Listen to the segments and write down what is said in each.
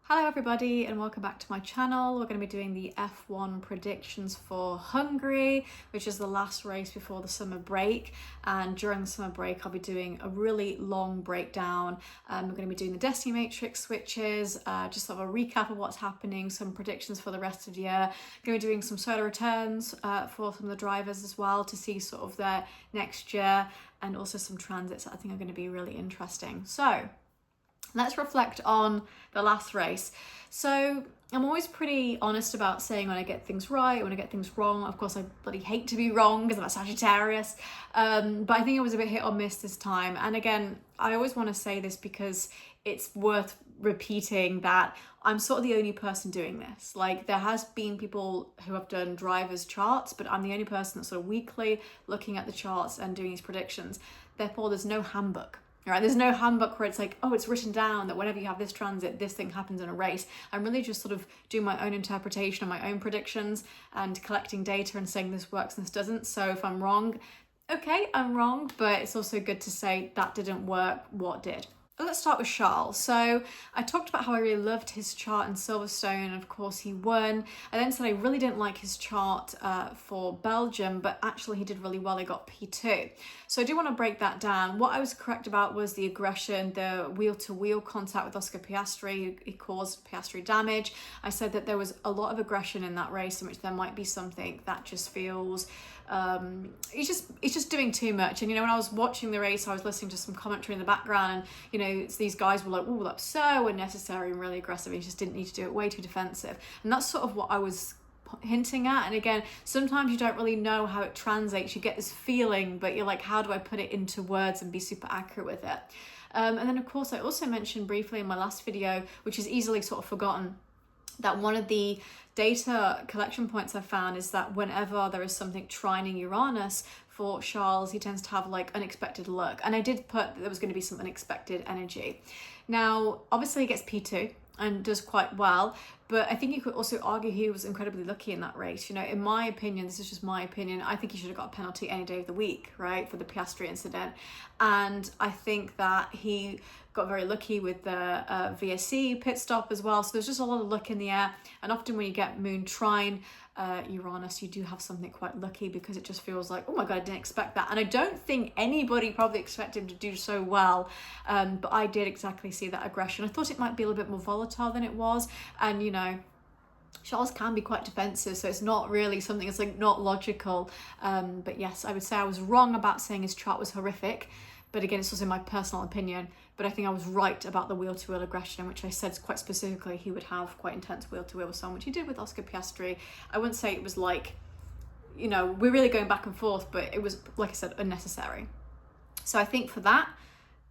Hello everybody and welcome back to my channel. We're going to be doing the F1 predictions for Hungary, which is the last race before the summer break. And during the summer break, I'll be doing a really long breakdown. We're going to be doing the Destiny Matrix switches, just sort of a recap of what's happening, some predictions for the rest of the year. Going to be doing some solo returns for some of the drivers as well to see sort of their next year, and also some transits that I think are going to be really interesting. So let's reflect on the last race. So I'm always pretty honest about saying when I get things right, when I get things wrong. Of course, I bloody hate to be wrong because I'm a Sagittarius. But I think it was a bit hit or miss this time. And again, I always want to say this because it's worth repeating that I'm sort of the only person doing this. Like, there has been people who have done drivers charts, but I'm the only person that's sort of weekly looking at the charts and doing these predictions. Therefore, there's no handbook. Right, there's no handbook where it's like, oh, it's written down that whenever you have this transit, this thing happens in a race. I'm really just sort of doing my own interpretation of my own predictions and collecting data and saying this works and this doesn't. So if I'm wrong, okay, I'm wrong, but it's also good to say that didn't work, what did? Let's start with Charles. So I talked about how I really loved his chart in Silverstone, and of course he won. I then said I really didn't like his chart for Belgium, but actually he did really well. He got P2. So I do want to break that down. What I was correct about was the aggression, the wheel-to-wheel contact with Oscar Piastri. He caused Piastri damage. I said that there was a lot of aggression in that race, in which there might be something that just feels he's just doing too much. And you know, when I was watching the race, I was listening to some commentary in the background, and you know, these guys were like, oh, that's so unnecessary and really aggressive. He just didn't need to do it, way too defensive. And that's sort of what I was hinting at. And again, sometimes you don't really know how it translates. You get this feeling, but you're like, how do I put it into words and be super accurate with it? And then of course I also mentioned briefly in my last video, which is easily sort of forgotten, that one of the data collection points I found is that whenever there is something trining Uranus for Charles, he tends to have like unexpected luck. And I did put that there was going to be some unexpected energy. Now, obviously he gets P2 and does quite well, but I think you could also argue he was incredibly lucky in that race. You know, in my opinion, this is just my opinion, I think he should have got a penalty any day of the week, right, for the Piastri incident. And I think that he got very lucky with the VSC pit stop as well. So there's just a lot of luck in the air. And often when you get moon trine Uranus, you do have something quite lucky, because it just feels like, oh my God, I didn't expect that. And I don't think anybody probably expected him to do so well. But I did exactly see that aggression. I thought it might be a little bit more volatile than it was. And, you know, Charles can be quite defensive, so it's not really something that's like not logical. But yes, I would say I was wrong about saying his chart was horrific. But again, it's also my personal opinion. But I think I was right about the wheel-to-wheel aggression, which I said quite specifically he would have quite intense wheel-to-wheel with someone, which he did with Oscar Piastri. I wouldn't say it was like, you know, we're really going back and forth, but it was, like I said, unnecessary. So I think for that,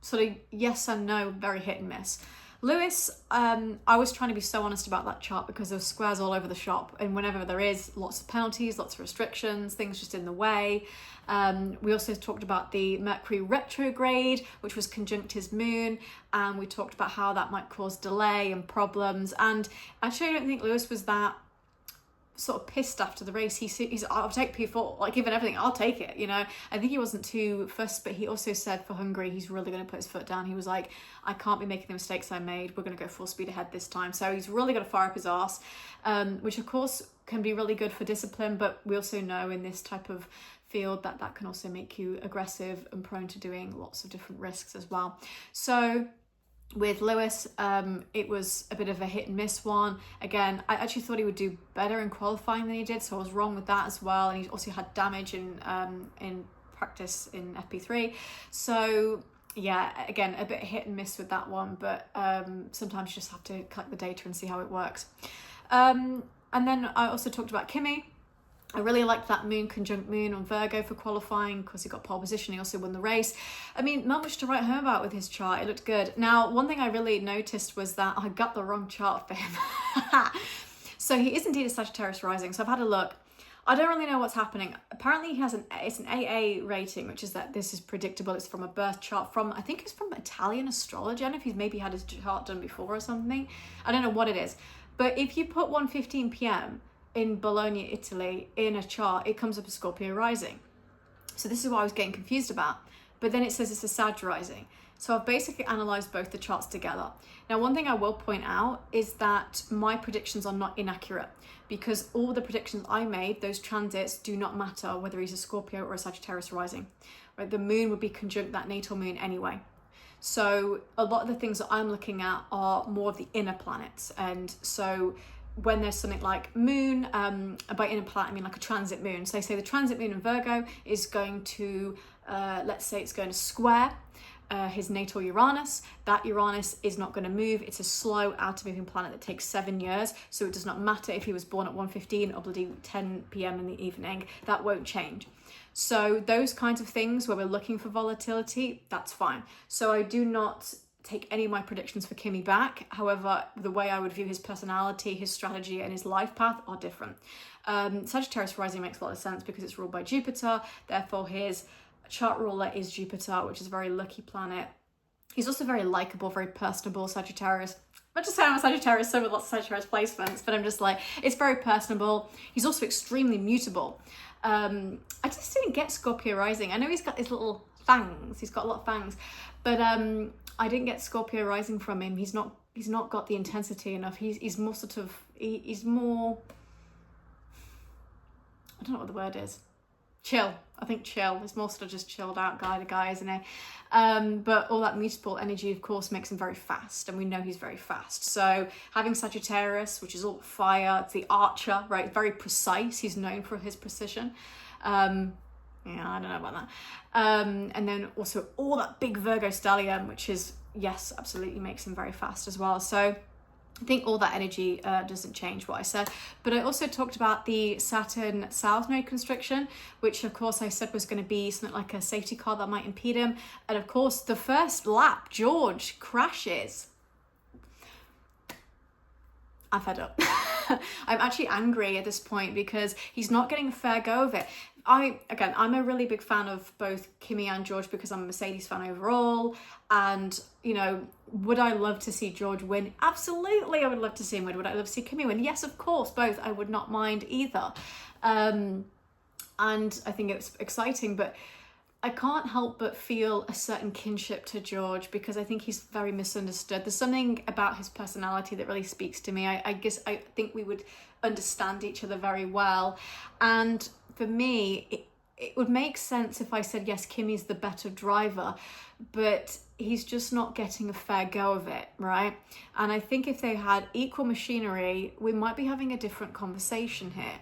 sort of yes and no, very hit and miss. Lewis, I was trying to be so honest about that chart because there were squares all over the shop, and whenever there is, lots of penalties, lots of restrictions, things just in the way. We also talked about the Mercury retrograde, which was conjunct his moon, and we talked about how that might cause delay and problems. And actually, I don't think Lewis was that sort of pissed after the race. He's I'll take P4, like, given everything, I'll take it, you know. I think he wasn't too fussed, but he also said for Hungary he's really going to put his foot down. He was like, I can't be making the mistakes I made, we're going to go full speed ahead this time. So he's really got to fire up his arse, which of course can be really good for discipline, but we also know in this type of field that that can also make you aggressive and prone to doing lots of different risks as well. So with Lewis, it was a bit of a hit and miss one. Again, I actually thought he would do better in qualifying than he did, so I was wrong with that as well. And he also had damage in practice in FP3. So yeah, again, a bit hit and miss with that one, but sometimes you just have to collect the data and see how it works. And then I also talked about Kimi. I really liked that moon conjunct moon on Virgo for qualifying because he got pole position. He also won the race. I mean, not much to write home about with his chart. It looked good. Now, one thing I really noticed was that I got the wrong chart for him. So he is indeed a Sagittarius rising. So I've had a look. I don't really know what's happening. Apparently he has it's an AA rating, which is that this is predictable. It's from a birth chart from, I think it's from Italian astrology. I don't know if he's maybe had his chart done before or something. I don't know what it is. But if you put 1:15 p.m. in Bologna, Italy, in a chart, it comes up as Scorpio rising. So this is what I was getting confused about. But then it says it's a Sag rising. So I've basically analysed both the charts together. Now, one thing I will point out is that my predictions are not inaccurate, because all the predictions I made, those transits, do not matter whether he's a Scorpio or a Sagittarius rising. Right? The moon would be conjunct that natal moon anyway. So a lot of the things that I'm looking at are more of the inner planets. And so when there's something like moon, by inner planet I mean like a transit moon. So they say the transit moon in Virgo is going to, let's say it's going to square his natal Uranus. That Uranus is not going to move. It's a slow outer-moving planet that takes 7 years. So it does not matter if he was born at 1:15 or bloody 10 p.m. in the evening. That won't change. So those kinds of things where we're looking for volatility, that's fine. So I do not take any of my predictions for Kimi back. However, the way I would view his personality, his strategy, and his life path are different. Sagittarius rising makes a lot of sense because it's ruled by Jupiter. Therefore, his chart ruler is Jupiter, which is a very lucky planet. He's also very likable, very personable, Sagittarius. I'm not just saying I'm a Sagittarius, so with lots of Sagittarius placements, but I'm just like, it's very personable. He's also extremely mutable. I just didn't get Scorpio rising. I know he's got his little fangs. He's got a lot of fangs, but I didn't get Scorpio rising from him. He's not got the intensity enough. He's more sort of, he's more, I don't know what the word is. Chill. I think chill. He's more sort of just chilled out guy, isn't he? But all that mutable energy, of course, makes him very fast, and we know he's very fast. So having Sagittarius, which is all fire, it's the archer, right? Very precise. He's known for his precision. Yeah, I don't know about that. And then also all that big Virgo stellium, which is, yes, absolutely makes him very fast as well. So I think all that energy doesn't change what I said. But I also talked about the Saturn South Node constriction, which of course I said was going to be something like a safety car that might impede him. And of course, the first lap, George crashes. I'm fed up. I'm actually angry at this point because he's not getting a fair go of it. I'm a really big fan of both Kimi and George because I'm a Mercedes fan overall. And, you know, would I love to see George win? Absolutely, I would love to see him win. Would I love to see Kimi win? Yes, of course, both. I would not mind either. And I think it's exciting, but I can't help but feel a certain kinship to George because I think he's very misunderstood. There's something about his personality that really speaks to me. I think we would understand each other very well. And for me, it would make sense if I said, yes, Kimi's the better driver, but he's just not getting a fair go of it, right? And I think if they had equal machinery, we might be having a different conversation here.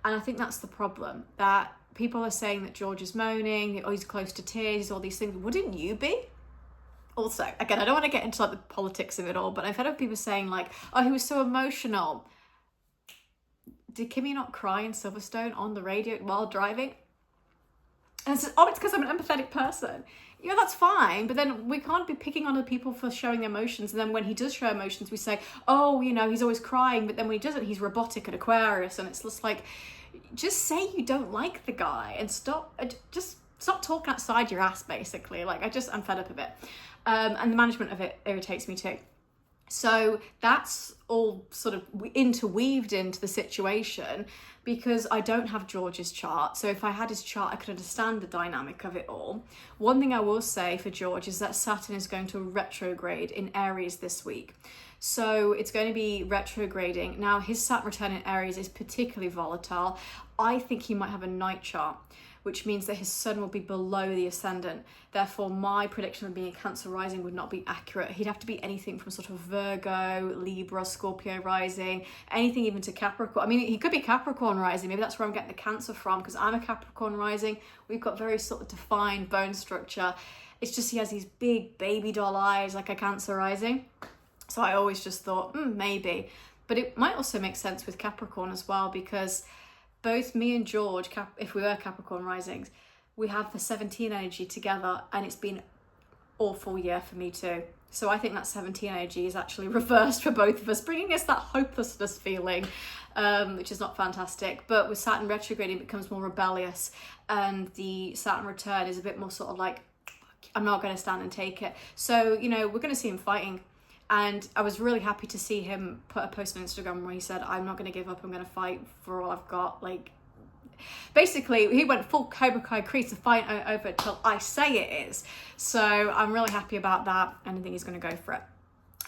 And I think that's the problem, that people are saying that George is moaning, oh, he's close to tears, all these things. Wouldn't you be? Also, again, I don't want to get into like the politics of it all, but I've heard of people saying like, oh, he was so emotional. Did Kimi not cry in Silverstone on the radio while driving? And it's because I'm an empathetic person. Yeah, that's fine, but then we can't be picking on other people for showing emotions. And then when he does show emotions, we say, oh, you know, he's always crying. But then when he doesn't, he's robotic and Aquarius. And it's just like, just say you don't like the guy and stop talking outside your ass, basically. Like, I'm fed up of it. And the management of it irritates me too. So that's all sort of interweaved into the situation because I don't have George's chart. So if I had his chart, I could understand the dynamic of it all. One thing I will say for George is that Saturn is going to retrograde in Aries this week. So it's going to be retrograding. Now, his Saturn return in Aries is particularly volatile. I think he might have a night chart, which means that his sun will be below the ascendant. Therefore, my prediction of being a Cancer rising would not be accurate. He'd have to be anything from sort of Virgo, Libra, Scorpio rising, anything even to Capricorn. I mean, he could be Capricorn rising. Maybe that's where I'm getting the Cancer from because I'm a Capricorn rising. We've got very sort of defined bone structure. It's just he has these big baby doll eyes like a Cancer rising. So I always just thought, maybe. But it might also make sense with Capricorn as well because both me and George, if we were Capricorn risings, we have the 17 energy together and it's been an awful year for me too. So I think that 17 energy is actually reversed for both of us, bringing us that hopelessness feeling, which is not fantastic. But with Saturn retrograding, it becomes more rebellious and the Saturn return is a bit more sort of like, I'm not going to stand and take it. So, you know, we're going to see him fighting. And I was really happy to see him put a post on Instagram where he said, I'm not going to give up, I'm going to fight for all I've got. Like, basically he went full Cobra Kai crease to fight over till I say it is. So I'm really happy about that, and I think he's going to go for it.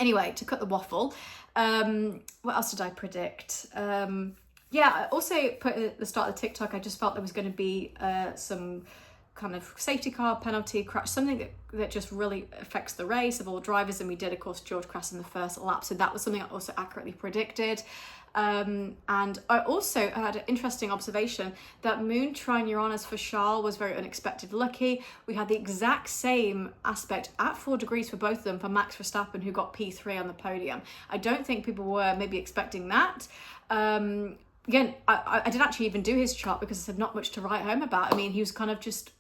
Anyway, to cut the waffle, what else did I predict? Yeah, I also put at the start of the TikTok, I just felt there was going to be some kind of safety car penalty crash, something that just really affects the race of all drivers. And we did, of course, George crashed in the first lap, so that was something I also accurately predicted. And I also had an interesting observation that Moon trying Uranus for Charles was very unexpected lucky. We had the exact same aspect at 4 degrees for both of them for Max Verstappen, who got P3 on the podium. I don't think people were maybe expecting that. Again, I didn't actually even do his chart because I said not much to write home about. I mean, he was kind of just,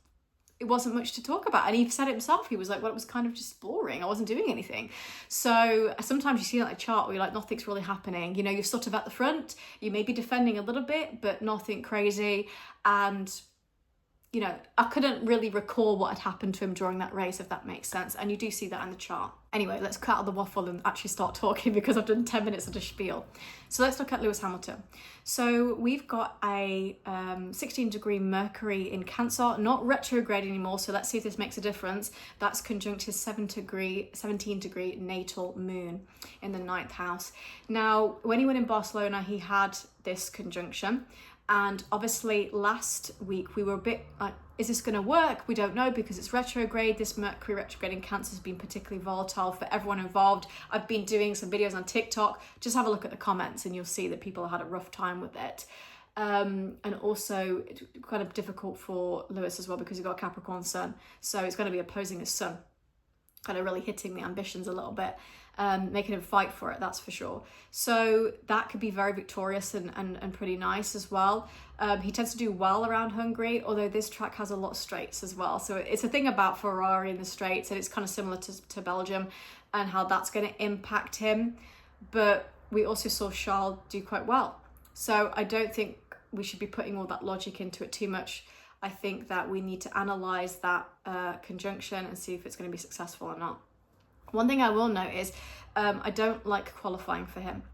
it wasn't much to talk about. And he said it himself. He was like, well, it was kind of just boring. I wasn't doing anything. So sometimes you see like a chart where you're like, nothing's really happening. You know, you're sort of at the front. You may be defending a little bit, but nothing crazy. And, you know, I couldn't really recall what had happened to him during that race, if that makes sense. And you do see that in the chart. Anyway, let's cut out the waffle and actually start talking because I've done 10 minutes of the spiel. So let's look at Lewis Hamilton. So we've got a 16-degree Mercury in Cancer, not retrograde anymore. So let's see if this makes a difference. That's conjunct his 17-degree natal moon in the 9th house. Now, when he went in Barcelona, he had this conjunction. And obviously last week we were a bit like, is this going to work? We don't know because it's retrograde. This Mercury retrograde in Cancer has been particularly volatile for everyone involved. I've been doing some videos on TikTok. Just have a look at the comments and you'll see that people had a rough time with it. And also it's kind of difficult for Lewis as well because he's got a Capricorn sun. So it's going to be opposing his sun, kind of really hitting the ambitions a little bit. Making him fight for it, that's for sure. So that could be very victorious and pretty nice as well. He tends to do well around Hungary, although this track has a lot of straights as well. So it's a thing about Ferrari in the straights, and it's kind of similar to Belgium and how that's going to impact him. But we also saw Charles do quite well. So I don't think we should be putting all that logic into it too much. I think that we need to analyse that conjunction and see if it's going to be successful or not. One thing I will note is I don't like qualifying for him.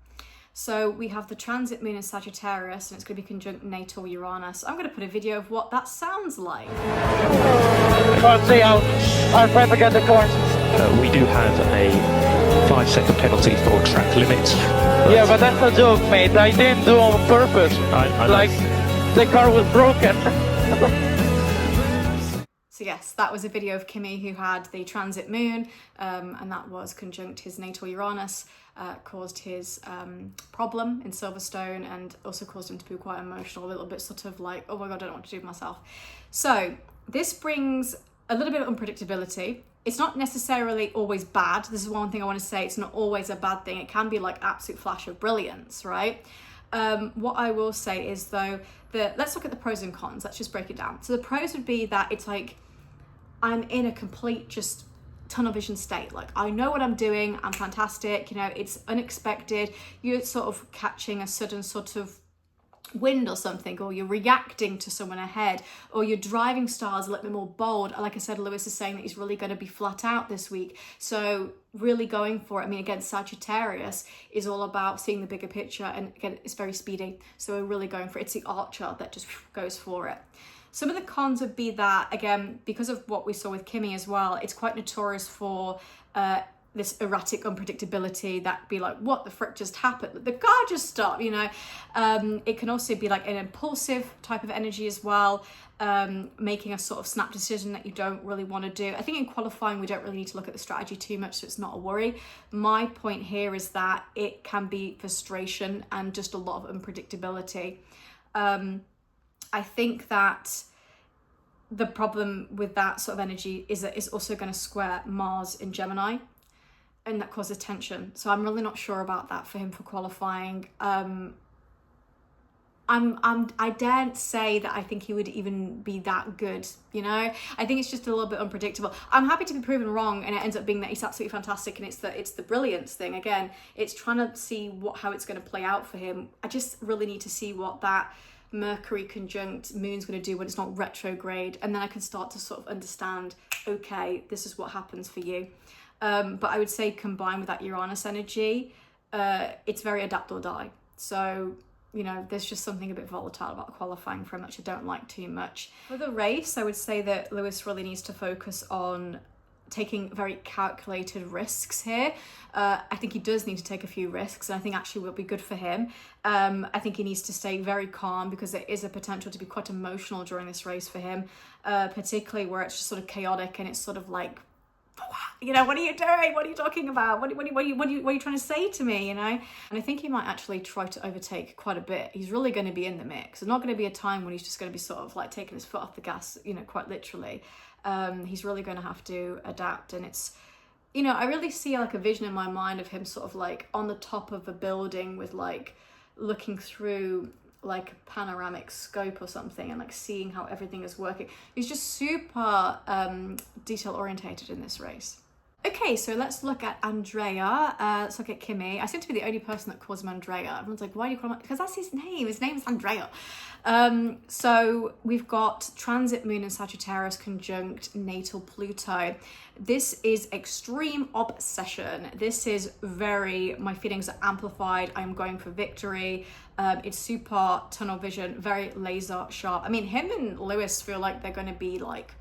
So we have the transit moon in Sagittarius and it's going to be conjunct natal Uranus. I'm going to put a video of what that sounds like. Can't see out. I'm trying to get the course. We do have a 5-second penalty for track limits. Yeah, but that's a joke, mate. I didn't do it on purpose. I like, the car was broken. So yes, that was a video of Kimi who had the transit moon, and that was conjunct his natal Uranus, caused his problem in Silverstone and also caused him to be quite emotional, a little bit sort of like, oh my God, I don't know what to do with myself. So this brings a little bit of unpredictability. It's not necessarily always bad. This is one thing I want to say. It's not always a bad thing. It can be like absolute flash of brilliance, right? What I will say is though, that let's look at the pros and cons. Let's just break it down. So the pros would be that it's like, I'm in a complete just tunnel vision state. Like I know what I'm doing. I'm fantastic. You know, it's unexpected. You're sort of catching a sudden sort of wind or something, or you're reacting to someone ahead, or your driving style is a little bit more bold. Like I said, Lewis is saying that he's really going to be flat out this week. So really going for it. I mean, again, Sagittarius is all about seeing the bigger picture. And again, it's very speedy. So we're really going for it. It's the archer that just goes for it. Some of the cons would be that, again, because of what we saw with Kimi as well, it's quite notorious for this erratic unpredictability that be like, what the frick just happened? The car just stopped, you know. It can also be like an impulsive type of energy as well, making a sort of snap decision that you don't really want to do. I think in qualifying, we don't really need to look at the strategy too much, so it's not a worry. My point here is that it can be frustration and just a lot of unpredictability. I think that the problem with that sort of energy is that it's also going to square Mars in Gemini, and that causes tension. So I'm really not sure about that for him for qualifying. I daren't say that I think he would even be that good, you know. I think it's just a little bit unpredictable. I'm happy to be proven wrong, and it ends up being that he's absolutely fantastic, and it's the brilliance thing. Again, it's trying to see how it's going to play out for him. I just really need to see what that Mercury conjunct moon's going to do when it's not retrograde, and then I can start to sort of understand, okay, this is what happens for you. But I would say combined with that Uranus energy, it's very adapt or die. So you know, there's just something a bit volatile about qualifying for him, which I don't like too much. For the race, I would say that Lewis really needs to focus on taking very calculated risks here. I think he does need to take a few risks, and I think actually will be good for him. I think he needs to stay very calm, because there is a potential to be quite emotional during this race for him, particularly where it's just sort of chaotic and it's sort of like, you know, what are you doing? What are you talking about? What are you trying to say to me, you know? And I think he might actually try to overtake quite a bit. He's really going to be in the mix. There's not going to be a time when he's just going to be sort of like taking his foot off the gas, you know, quite literally. He's really going to have to adapt. And it's, you know, I really see like a vision in my mind of him sort of like on the top of a building with like looking through like a panoramic scope or something and like seeing how everything is working. He's just super detail orientated in this race. Okay, so let's look at Andrea. Let's look at Kimi. I seem to be the only person that calls him Andrea. Everyone's like, why do you call him? Because that's his name. His name is Andrea. So we've got transit moon in Sagittarius conjunct natal Pluto. This is extreme obsession. This is very, my feelings are amplified. I'm going for victory. It's super tunnel vision, very laser sharp. I mean, him and Lewis feel like they're going to be like,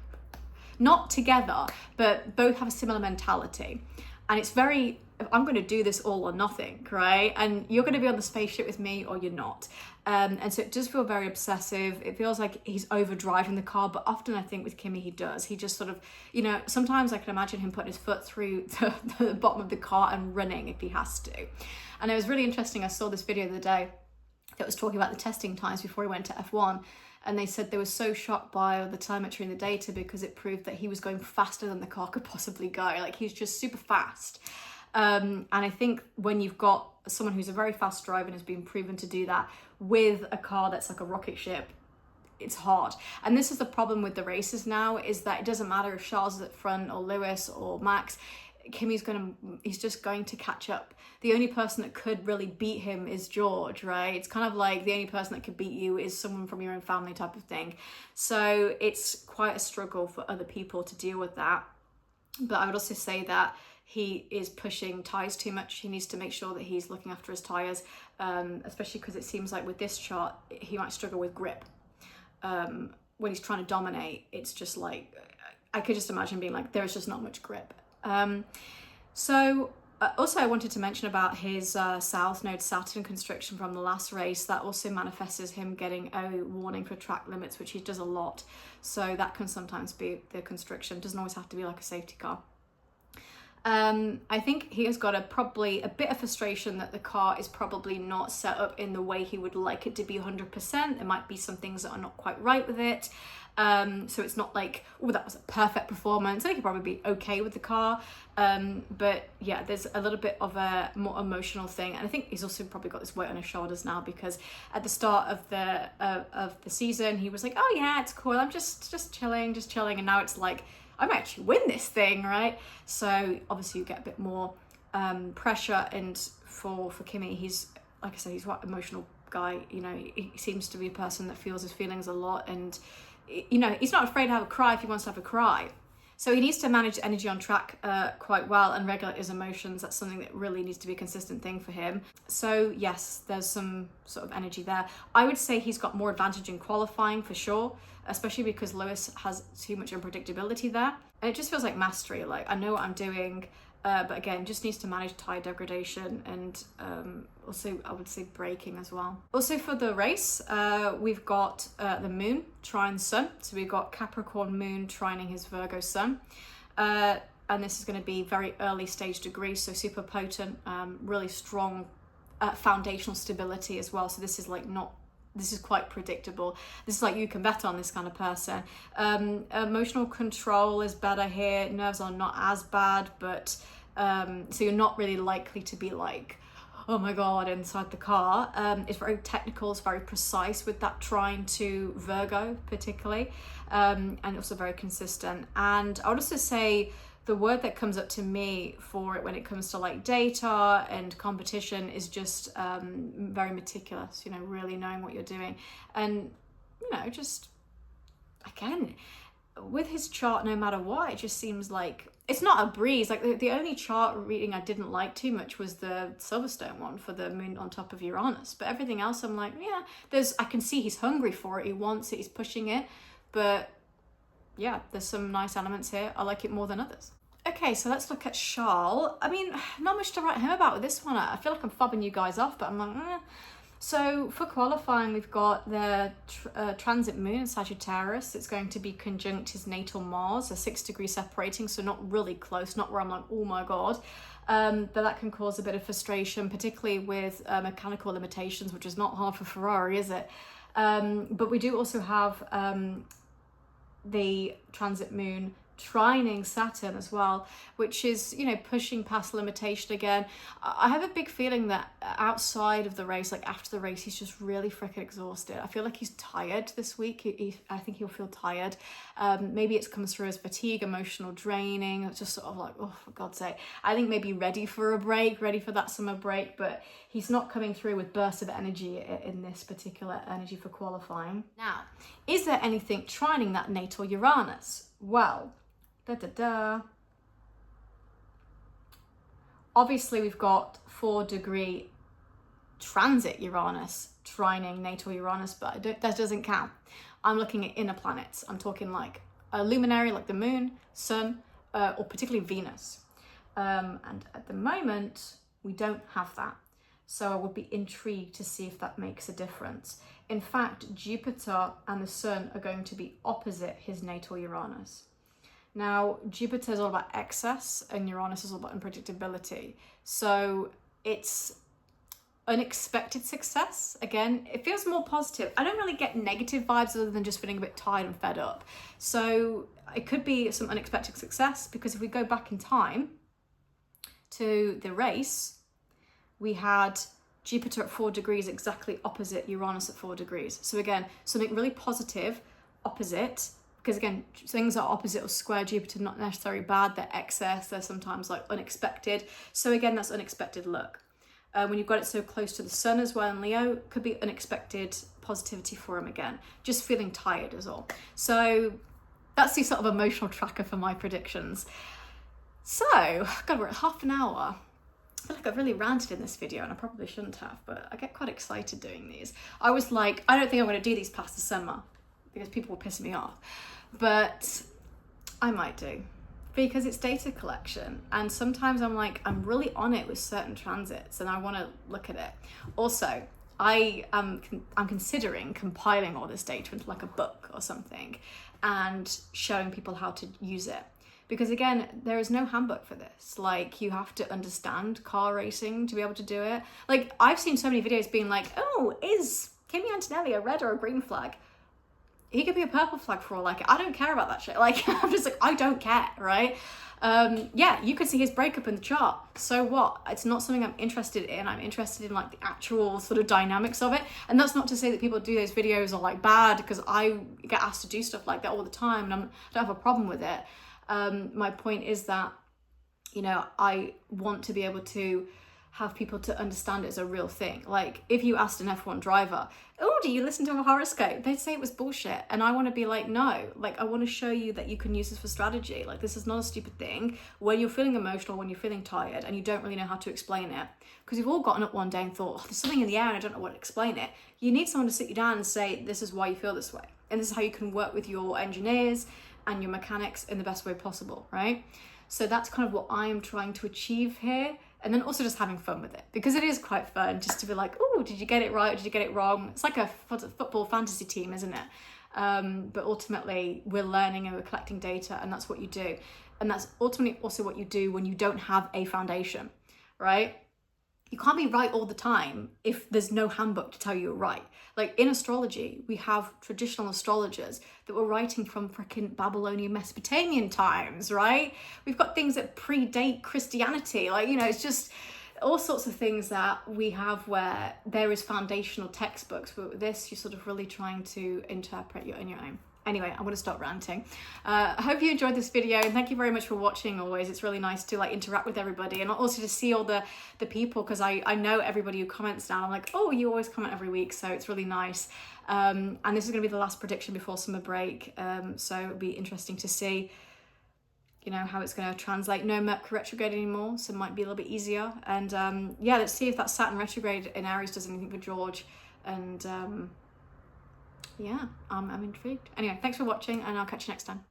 not together, but both have a similar mentality. And it's very, I'm going to do this all or nothing, right? And you're going to be on the spaceship with me or you're not. And so it does feel very obsessive. It feels like he's overdriving the car, but often I think with Kimi he does. He just sort of, you know, sometimes I can imagine him putting his foot through the bottom of the car and running if he has to. And it was really interesting. I saw this video the other day that was talking about the testing times before he went to F1. And they said they were so shocked by the telemetry and the data because it proved that he was going faster than the car could possibly go. Like, he's just super fast. And I think when you've got someone who's a very fast driver and has been proven to do that with a car that's like a rocket ship, it's hard. And this is the problem with the races now, is that it doesn't matter if Charles is at front or Lewis or Max. He's just going to catch up. The only person that could really beat him is George, right? It's kind of like the only person that could beat you is someone from your own family type of thing. So it's quite a struggle for other people to deal with that. But I would also say that he is pushing tyres too much. He needs to make sure that he's looking after his tyres, especially because it seems like with this chart, he might struggle with grip. When he's trying to dominate, it's just like, I could just imagine being like, there's just not much grip. Also I wanted to mention about his South Node Saturn constriction from the last race. That also manifests as him getting a warning for track limits, which he does a lot. So that can sometimes be the constriction. It doesn't always have to be like a safety car. I think he has got probably a bit of frustration that the car is probably not set up in the way he would like it to be 100%. There might be some things that are not quite right with it. So it's not like, oh, that was a perfect performance. I think he'd probably be okay with the car. But yeah, there's a little bit of a more emotional thing. And I think he's also probably got this weight on his shoulders now, because at the start of the season, he was like, oh yeah, it's cool. I'm just chilling. And now it's like, I might actually win this thing, right? So obviously you get a bit more pressure. And for Kimi, he's, like I said, he's quite an emotional guy. You know, he seems to be a person that feels his feelings a lot, and you know, he's not afraid to have a cry if he wants to have a cry. So he needs to manage energy on track quite well and regulate his emotions. That's something that really needs to be a consistent thing for him. So yes, there's some sort of energy there. I would say he's got more advantage in qualifying for sure, especially because Lewis has too much unpredictability there. And it just feels like mastery. Like, I know what I'm doing, but again, just needs to manage tire degradation and also I would say braking as well. Also for the race, we've got the moon trine sun. So we've got Capricorn moon trining his Virgo sun. And this is going to be very early stage degrees, so super potent, really strong foundational stability as well. So this is like not, this is quite predictable. This is like, you can bet on this kind of person. Emotional control is better here. Nerves are not as bad, but so you're not really likely to be like, oh my God, inside the car. It's very technical, it's very precise with that trine to Virgo particularly, and also very consistent. And I would also say the word that comes up to me for it when it comes to like data and competition is just very meticulous, you know, really knowing what you're doing. And, you know, just, again, with his chart, no matter what, it just seems like it's not a breeze. Like the only chart reading I didn't like too much was the Silverstone one for the moon on top of Uranus. But everything else, I'm like, yeah, I can see he's hungry for it. He wants it. He's pushing it. But yeah, there's some nice elements here. I like it more than others. Okay, so let's look at Charles. I mean, not much to write home about with this one. I feel like I'm fobbing you guys off, but I'm like, eh. So for qualifying, we've got the transit moon in Sagittarius. It's going to be conjunct his natal Mars, a 6 degree separating, so not really close, not where I'm like, oh my God. But that can cause a bit of frustration, particularly with mechanical limitations, which is not hard for Ferrari, is it? But we do also have the transit moon trining Saturn as well, which is, you know, pushing past limitation again. I have a big feeling that outside of the race, like after the race, he's just really freaking exhausted. I feel like he's tired this week. I think he'll feel tired. Maybe it comes through as fatigue, emotional draining. It's just sort of like, oh, for God's sake. I think maybe ready for a break, ready for that summer break, but he's not coming through with bursts of energy in this particular energy for qualifying. Now, is there anything trining that natal Uranus? Well, obviously we've got 4 degree transit Uranus trining natal Uranus, but that doesn't count. I'm looking at inner planets. I'm talking like a luminary like the moon, sun, or particularly Venus. And at the moment, we don't have that. So I would be intrigued to see if that makes a difference. In fact, Jupiter and the sun are going to be opposite his natal Uranus. Now, Jupiter is all about excess and Uranus is all about unpredictability. So it's unexpected success. Again, it feels more positive. I don't really get negative vibes other than just feeling a bit tired and fed up. So it could be some unexpected success, because if we go back in time to the race, we had Jupiter at 4 degrees exactly opposite Uranus at 4 degrees. So again, something really positive, opposite. Because again, things are opposite or square Jupiter, not necessarily bad, they're excess, they're sometimes like unexpected. So again, that's unexpected luck. When you've got it so close to the sun as well in Leo, it could be unexpected positivity for him again. Just feeling tired is all. So that's the sort of emotional tracker for my predictions. So, God, we're at half an hour. I feel like I've really ranted in this video and I probably shouldn't have, but I get quite excited doing these. I was like, I don't think I'm going to do these past the summer because people were pissing me off. But I might do, because it's data collection, and sometimes I'm like, I'm really on it with certain transits and I want to look at it. Also, I'm considering compiling all this data into like a book or something and showing people how to use it, because again, there is no handbook for this. Like, you have to understand car racing to be able to do it. Like, I've seen so many videos being like, oh, is Kimi Antonelli a red or a green flag? He could be a purple flag for all like it. I don't care about that shit. Like, I'm just like, I don't care, right? Yeah, you could see his breakup in the chart. So what? It's not something I'm interested in. I'm interested in like the actual sort of dynamics of it. And that's not to say that people do those videos are like bad, because I get asked to do stuff like that all the time and I don't have a problem with it. My point is that, you know, I want to be able to have people to understand it as a real thing. Like, if you asked an F1 driver, oh, do you listen to a horoscope? They'd say it was bullshit. And I want to be like, no, like, I want to show you that you can use this for strategy. Like, this is not a stupid thing. When you're feeling emotional, when you're feeling tired and you don't really know how to explain it, because you've all gotten up one day and thought, oh, there's something in the air and I don't know what to explain it. You need someone to sit you down and say, this is why you feel this way. And this is how you can work with your engineers and your mechanics in the best way possible, right? So that's kind of what I'm trying to achieve here. And then also just having fun with it, because it is quite fun just to be like, oh, did you get it right or did you get it wrong? It's like a football fantasy team, isn't it? But ultimately we're learning and we're collecting data, and that's what you do. And that's ultimately also what you do when you don't have a foundation, right? You can't be right all the time if there's no handbook to tell you you're right. Like, in astrology, we have traditional astrologers that were writing from freaking Babylonian Mesopotamian times, right? We've got things that predate Christianity. Like, you know, it's just all sorts of things that we have where there is foundational textbooks. But with this, you're sort of really trying to interpret your own. Anyway, I'm going to stop ranting. I hope you enjoyed this video, and thank you very much for watching always. It's really nice to like interact with everybody, and also to see all the people, because I know everybody who comments now. I'm like, oh, you always comment every week, so it's really nice. And this is going to be the last prediction before summer break, so it'll be interesting to see you know, how it's going to translate. No Mercury retrograde anymore, so it might be a little bit easier. And yeah, let's see if that Saturn retrograde in Aries does anything for George. And yeah, I'm intrigued. Anyway, thanks for watching, and I'll catch you next time.